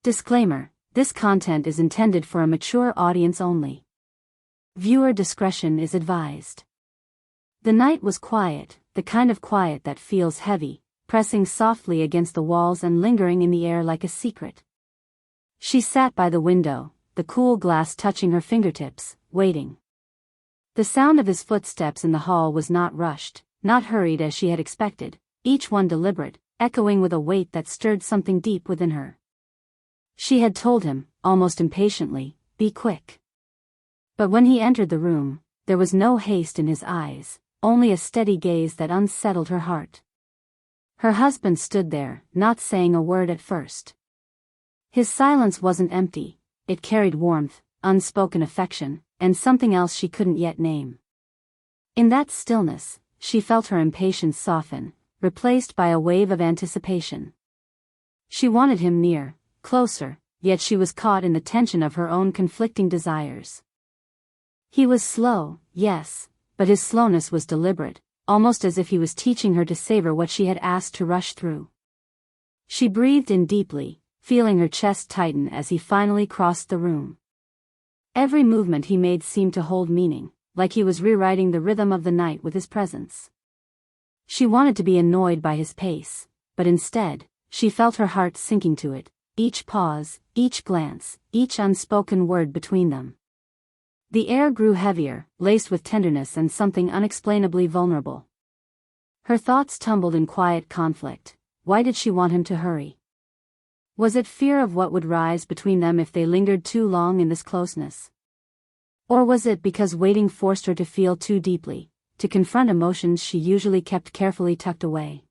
Disclaimer: this content is intended for a mature audience only. Viewer discretion is advised. The night was quiet, the kind of quiet that feels heavy, pressing softly against the walls and lingering in the air like a secret. She sat by the window, the cool glass touching her fingertips, waiting. The sound of his footsteps in the hall was not rushed, not hurried as she had expected, each one deliberate, echoing with a weight that stirred something deep within her. She had told him, almost impatiently, "Be quick." But when he entered the room, there was no haste in his eyes, only a steady gaze that unsettled her heart. Her husband stood there, not saying a word at first. His silence wasn't empty, it carried warmth, unspoken affection, and something else she couldn't yet name. In that stillness, she felt her impatience soften, replaced by a wave of anticipation. She wanted him near, closer, yet she was caught in the tension of her own conflicting desires. He was slow, yes, but his slowness was deliberate, almost as if he was teaching her to savor what she had asked to rush through. She breathed in deeply, feeling her chest tighten as he finally crossed the room. Every movement he made seemed to hold meaning, like he was rewriting the rhythm of the night with his presence. She wanted to be annoyed by his pace, but instead, she felt her heart sinking to it, each pause, each glance, each unspoken word between them. The air grew heavier, laced with tenderness and something unexplainably vulnerable. Her thoughts tumbled in quiet conflict. Why did she want him to hurry? Was it fear of what would rise between them if they lingered too long in this closeness? Or was it because waiting forced her to feel too deeply, to confront emotions she usually kept carefully tucked away?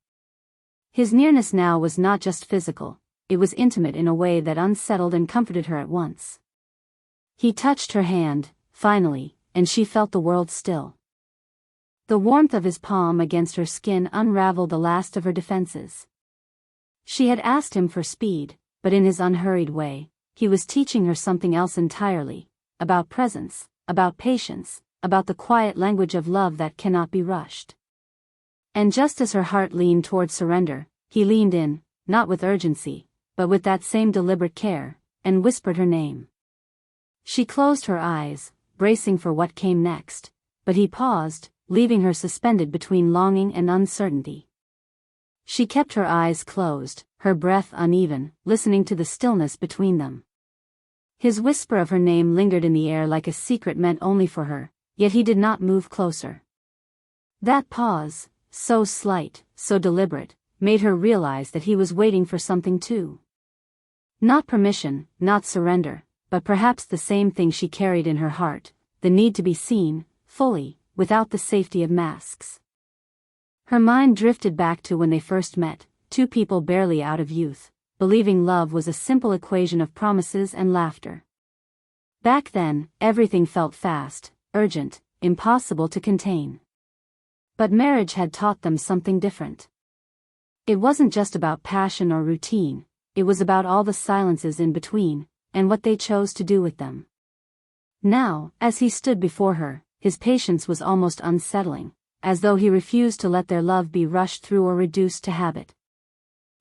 His nearness now was not just physical, it was intimate in a way that unsettled and comforted her at once. He touched her hand, finally, and she felt the world still. The warmth of his palm against her skin unraveled the last of her defenses. She had asked him for speed, but in his unhurried way, he was teaching her something else entirely, about presence, about patience, about the quiet language of love that cannot be rushed. And just as her heart leaned toward surrender, he leaned in, not with urgency, but with that same deliberate care, and whispered her name. She closed her eyes, bracing for what came next, but he paused, leaving her suspended between longing and uncertainty. She kept her eyes closed, her breath uneven, listening to the stillness between them. His whisper of her name lingered in the air like a secret meant only for her, yet he did not move closer. That pause, so slight, so deliberate, made her realize that he was waiting for something too. Not permission, not surrender, but perhaps the same thing she carried in her heart, the need to be seen, fully, without the safety of masks. Her mind drifted back to when they first met, two people barely out of youth, believing love was a simple equation of promises and laughter. Back then, everything felt fast, urgent, impossible to contain. But marriage had taught them something different. It wasn't just about passion or routine, it was about all the silences in between, and what they chose to do with them. Now, as he stood before her, his patience was almost unsettling, as though he refused to let their love be rushed through or reduced to habit.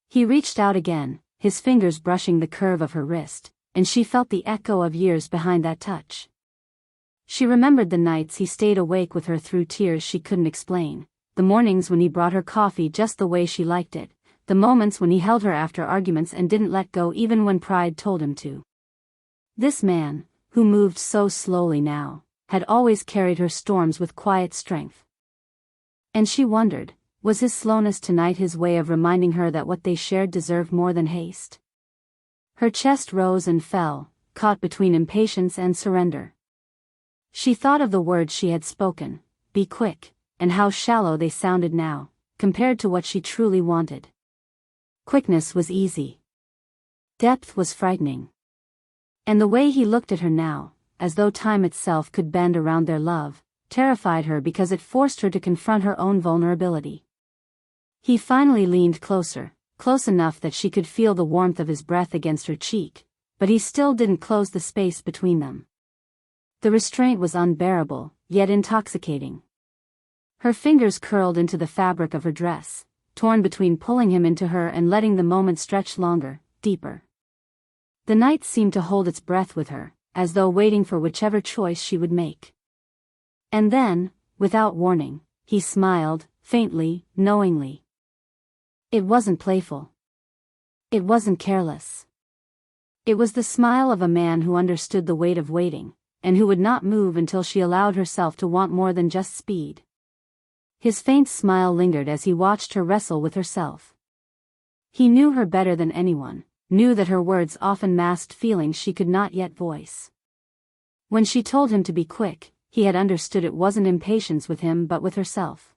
He reached out again, his fingers brushing the curve of her wrist, and she felt the echo of years behind that touch. She remembered the nights he stayed awake with her through tears she couldn't explain, the mornings when he brought her coffee just the way she liked it, the moments when he held her after arguments and didn't let go even when pride told him to. This man, who moved so slowly now, had always carried her storms with quiet strength. And she wondered, was his slowness tonight his way of reminding her that what they shared deserved more than haste? Her chest rose and fell, caught between impatience and surrender. She thought of the words she had spoken, "Be quick," and how shallow they sounded now, compared to what she truly wanted. Quickness was easy. Depth was frightening. And the way he looked at her now, as though time itself could bend around their love, terrified her because it forced her to confront her own vulnerability. He finally leaned closer, close enough that she could feel the warmth of his breath against her cheek, but he still didn't close the space between them. The restraint was unbearable, yet intoxicating. Her fingers curled into the fabric of her dress, torn between pulling him into her and letting the moment stretch longer, deeper. The night seemed to hold its breath with her, as though waiting for whichever choice she would make. And then, without warning, he smiled, faintly, knowingly. It wasn't playful. It wasn't careless. It was the smile of a man who understood the weight of waiting, and who would not move until she allowed herself to want more than just speed. His faint smile lingered as he watched her wrestle with herself. He knew her better than anyone, knew that her words often masked feelings she could not yet voice. When she told him to be quick, he had understood it wasn't impatience with him but with herself.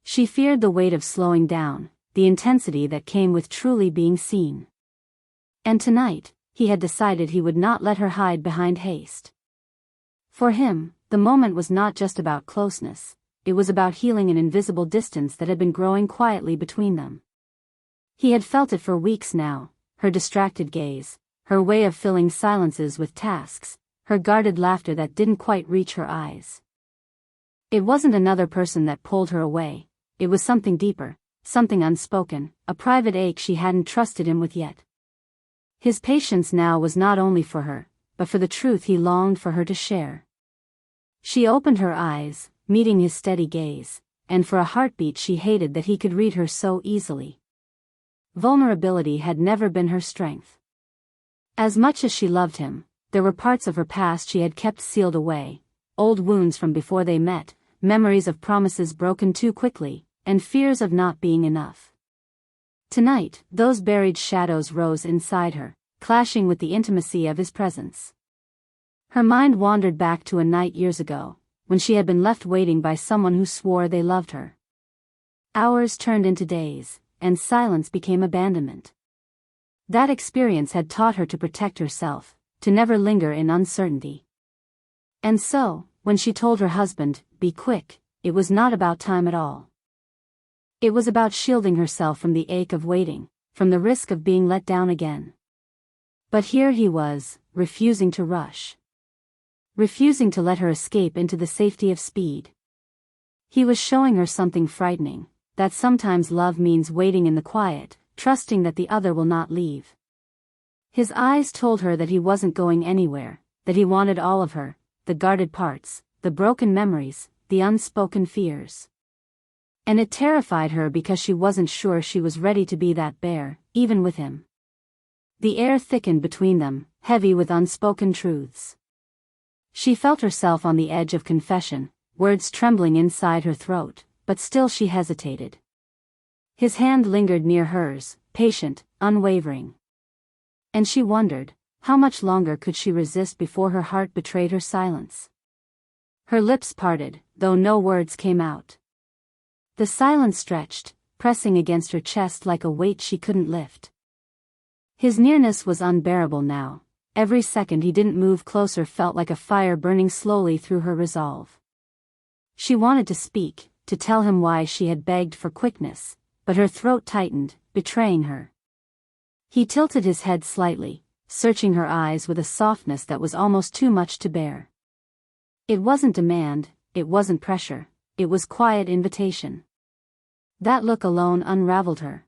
She feared the weight of slowing down, the intensity that came with truly being seen. And tonight, he had decided he would not let her hide behind haste. For him, the moment was not just about closeness, it was about healing an invisible distance that had been growing quietly between them. He had felt it for weeks now, her distracted gaze, her way of filling silences with tasks, her guarded laughter that didn't quite reach her eyes. It wasn't another person that pulled her away, it was something deeper, something unspoken, a private ache she hadn't trusted him with yet. His patience now was not only for her, but for the truth he longed for her to share. She opened her eyes, meeting his steady gaze, and for a heartbeat she hated that he could read her so easily. Vulnerability had never been her strength. As much as she loved him, there were parts of her past she had kept sealed away, old wounds from before they met, memories of promises broken too quickly, and fears of not being enough. Tonight, those buried shadows rose inside her, clashing with the intimacy of his presence. Her mind wandered back to a night years ago, when she had been left waiting by someone who swore they loved her. Hours turned into days, and silence became abandonment. That experience had taught her to protect herself, to never linger in uncertainty. And so, when she told her husband, "Be quick," it was not about time at all. It was about shielding herself from the ache of waiting, from the risk of being let down again. But here he was, refusing to rush. Refusing to let her escape into the safety of speed. He was showing her something frightening, that sometimes love means waiting in the quiet, trusting that the other will not leave. His eyes told her that he wasn't going anywhere, that he wanted all of her, the guarded parts, the broken memories, the unspoken fears. And it terrified her because she wasn't sure she was ready to be that bare, even with him. The air thickened between them, heavy with unspoken truths. She felt herself on the edge of confession, words trembling inside her throat, but still she hesitated. His hand lingered near hers, patient, unwavering. And she wondered, how much longer could she resist before her heart betrayed her silence? Her lips parted, though no words came out. The silence stretched, pressing against her chest like a weight she couldn't lift. His nearness was unbearable now. Every second he didn't move closer felt like a fire burning slowly through her resolve. She wanted to speak, to tell him why she had begged for quickness, but her throat tightened, betraying her. He tilted his head slightly, searching her eyes with a softness that was almost too much to bear. It wasn't demand, it wasn't pressure, it was quiet invitation. That look alone unraveled her.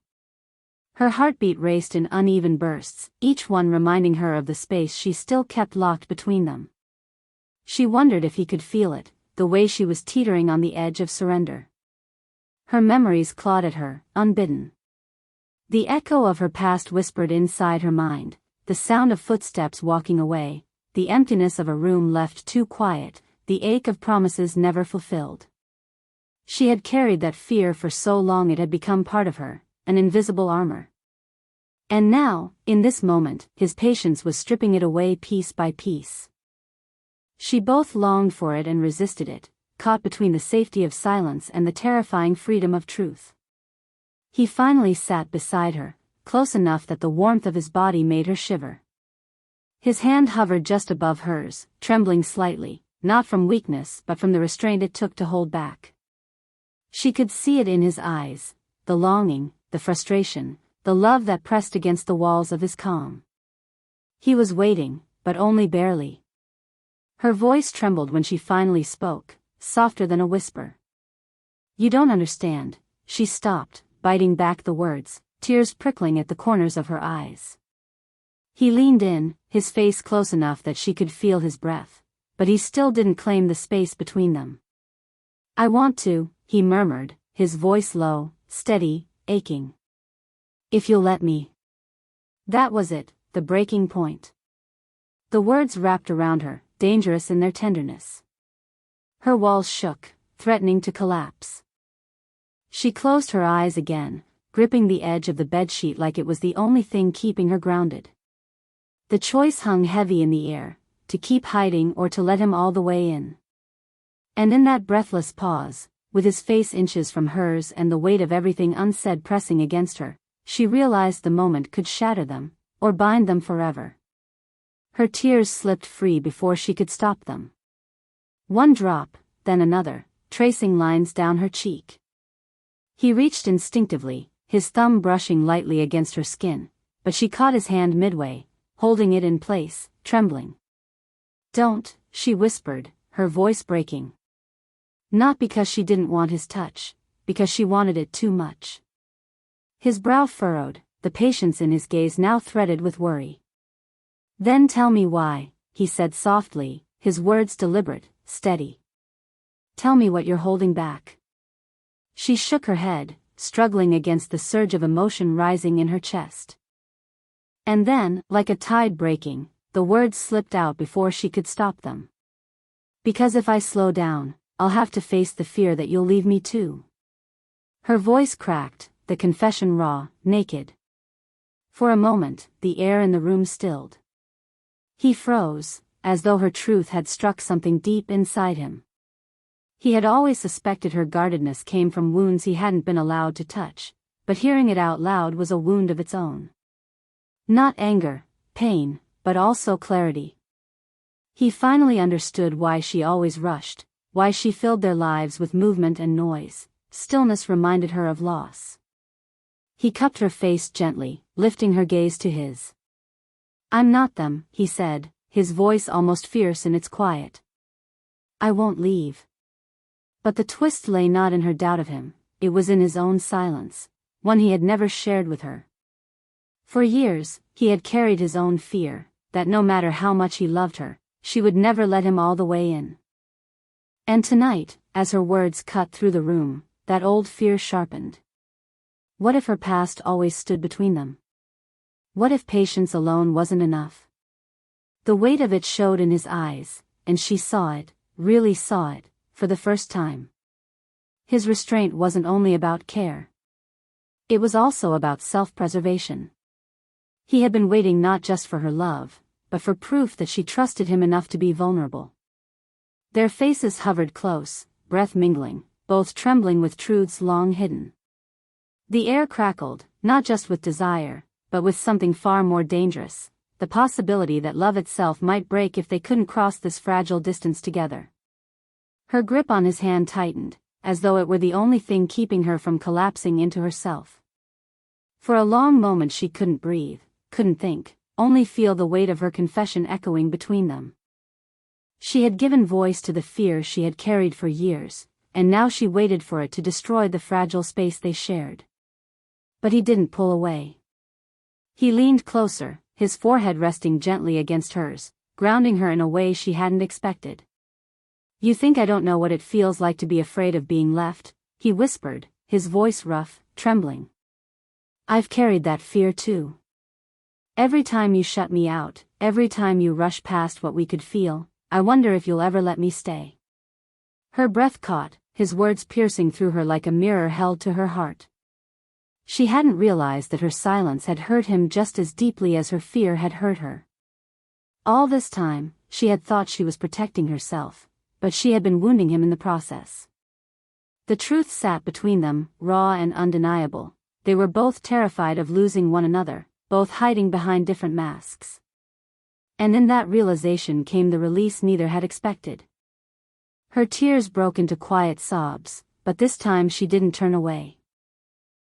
Her heartbeat raced in uneven bursts, each one reminding her of the space she still kept locked between them. She wondered if he could feel it, the way she was teetering on the edge of surrender. Her memories clawed at her, unbidden. The echo of her past whispered inside her mind, the sound of footsteps walking away, the emptiness of a room left too quiet, the ache of promises never fulfilled. She had carried that fear for so long it had become part of her, an invisible armor. And now, in this moment, his patience was stripping it away piece by piece. She both longed for it and resisted it, caught between the safety of silence and the terrifying freedom of truth. He finally sat beside her, close enough that the warmth of his body made her shiver. His hand hovered just above hers, trembling slightly, not from weakness but from the restraint it took to hold back. She could see it in his eyes, the longing, the frustration, the love that pressed against the walls of his calm. He was waiting, but only barely. Her voice trembled when she finally spoke, softer than a whisper. "You don't understand," she stopped, biting back the words, tears prickling at the corners of her eyes. He leaned in, his face close enough that she could feel his breath, but he still didn't claim the space between them. "I want to," he murmured, his voice low, steady, aching. "If you'll let me." That was it, the breaking point. The words wrapped around her, dangerous in their tenderness. Her walls shook, threatening to collapse. She closed her eyes again, gripping the edge of the bedsheet like it was the only thing keeping her grounded. The choice hung heavy in the air, to keep hiding or to let him all the way in. And in that breathless pause, with his face inches from hers and the weight of everything unsaid pressing against her, she realized the moment could shatter them, or bind them forever. Her tears slipped free before she could stop them. One drop, then another, tracing lines down her cheek. He reached instinctively, his thumb brushing lightly against her skin, but she caught his hand midway, holding it in place, trembling. "Don't," she whispered, her voice breaking. Not because she didn't want his touch, because she wanted it too much. His brow furrowed, the patience in his gaze now threaded with worry. "Then tell me why," he said softly, his words deliberate, steady. "Tell me what you're holding back." She shook her head, struggling against the surge of emotion rising in her chest. And then, like a tide breaking, the words slipped out before she could stop them. "Because if I slow down, I'll have to face the fear that you'll leave me too." Her voice cracked, the confession raw, naked. For a moment, the air in the room stilled. He froze, as though her truth had struck something deep inside him. He had always suspected her guardedness came from wounds he hadn't been allowed to touch, but hearing it out loud was a wound of its own. Not anger, pain, but also clarity. He finally understood why she always rushed, why she filled their lives with movement and noise. Stillness reminded her of loss. He cupped her face gently, lifting her gaze to his. "I'm not them," he said, his voice almost fierce in its quiet. "I won't leave." But the twist lay not in her doubt of him, it was in his own silence, one he had never shared with her. For years, he had carried his own fear, that no matter how much he loved her, she would never let him all the way in. And tonight, as her words cut through the room, that old fear sharpened. What if her past always stood between them? What if patience alone wasn't enough? The weight of it showed in his eyes, and she saw it, really saw it, for the first time. His restraint wasn't only about care. It was also about self-preservation. He had been waiting not just for her love, but for proof that she trusted him enough to be vulnerable. Their faces hovered close, breath mingling, both trembling with truths long hidden. The air crackled, not just with desire, but with something far more dangerous, the possibility that love itself might break if they couldn't cross this fragile distance together. Her grip on his hand tightened, as though it were the only thing keeping her from collapsing into herself. For a long moment she couldn't breathe, couldn't think, only feel the weight of her confession echoing between them. She had given voice to the fear she had carried for years, and now she waited for it to destroy the fragile space they shared. But he didn't pull away. He leaned closer, his forehead resting gently against hers, grounding her in a way she hadn't expected. "You think I don't know what it feels like to be afraid of being left?" he whispered, his voice rough, trembling. "I've carried that fear too. Every time you shut me out, every time you rush past what we could feel, I wonder if you'll ever let me stay." Her breath caught, his words piercing through her like a mirror held to her heart. She hadn't realized that her silence had hurt him just as deeply as her fear had hurt her. All this time, she had thought she was protecting herself, but she had been wounding him in the process. The truth sat between them, raw and undeniable. They were both terrified of losing one another, both hiding behind different masks. And in that realization came the release neither had expected. Her tears broke into quiet sobs, but this time she didn't turn away.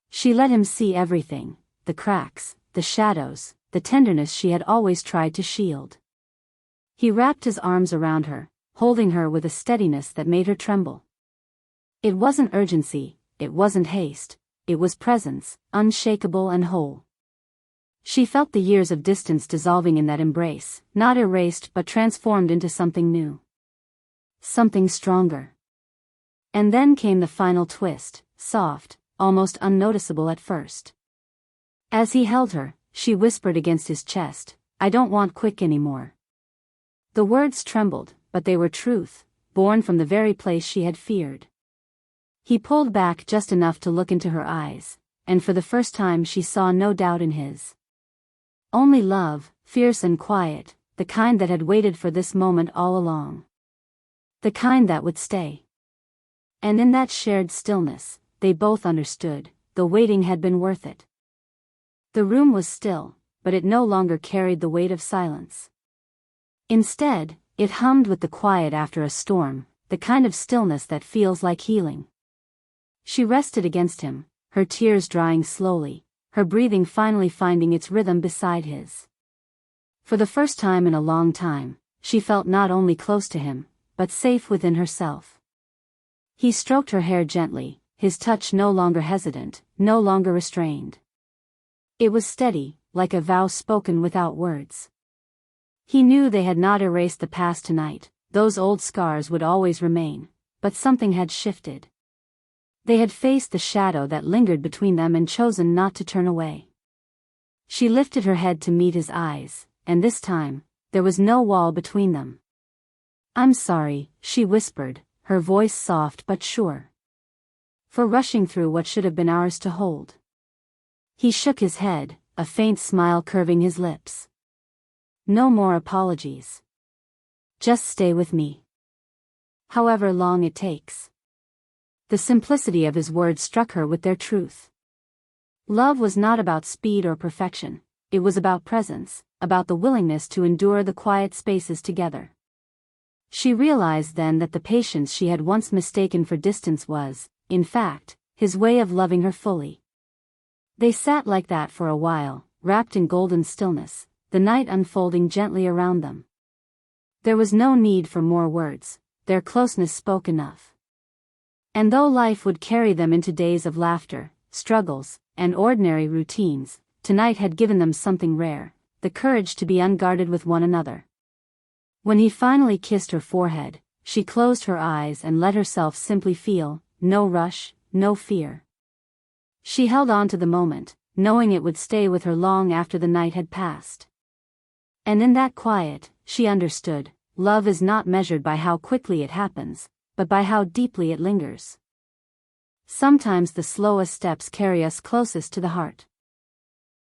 She let him see everything, the cracks, the shadows, the tenderness she had always tried to shield. He wrapped his arms around her, holding her with a steadiness that made her tremble. It wasn't urgency, it wasn't haste, it was presence, unshakable and whole. She felt the years of distance dissolving in that embrace, not erased but transformed into something new. Something stronger. And then came the final twist, soft, almost unnoticeable at first. As he held her, she whispered against his chest, "I don't want quick anymore." The words trembled, but they were truth, born from the very place she had feared. He pulled back just enough to look into her eyes, and for the first time she saw no doubt in his. Only love, fierce and quiet, the kind that had waited for this moment all along. The kind that would stay. And in that shared stillness, they both understood, the waiting had been worth it. The room was still, but it no longer carried the weight of silence. Instead, it hummed with the quiet after a storm, the kind of stillness that feels like healing. She rested against him, her tears drying slowly, her breathing finally finding its rhythm beside his. For the first time in a long time, she felt not only close to him, but safe within herself. He stroked her hair gently, his touch no longer hesitant, no longer restrained. It was steady, like a vow spoken without words. He knew they had not erased the past tonight, those old scars would always remain, but something had shifted. They had faced the shadow that lingered between them and chosen not to turn away. She lifted her head to meet his eyes, and this time, there was no wall between them. "I'm sorry," she whispered, her voice soft but sure. "For rushing through what should have been ours to hold." He shook his head, a faint smile curving his lips. "No more apologies. Just stay with me. However long it takes." The simplicity of his words struck her with their truth. Love was not about speed or perfection, it was about presence, about the willingness to endure the quiet spaces together. She realized then that the patience she had once mistaken for distance was, in fact, his way of loving her fully. They sat like that for a while, wrapped in golden stillness, the night unfolding gently around them. There was no need for more words, their closeness spoke enough. And though life would carry them into days of laughter, struggles, and ordinary routines, tonight had given them something rare, the courage to be unguarded with one another. When he finally kissed her forehead, she closed her eyes and let herself simply feel, no rush, no fear. She held on to the moment, knowing it would stay with her long after the night had passed. And in that quiet, she understood, love is not measured by how quickly it happens, but by how deeply it lingers. Sometimes the slowest steps carry us closest to the heart.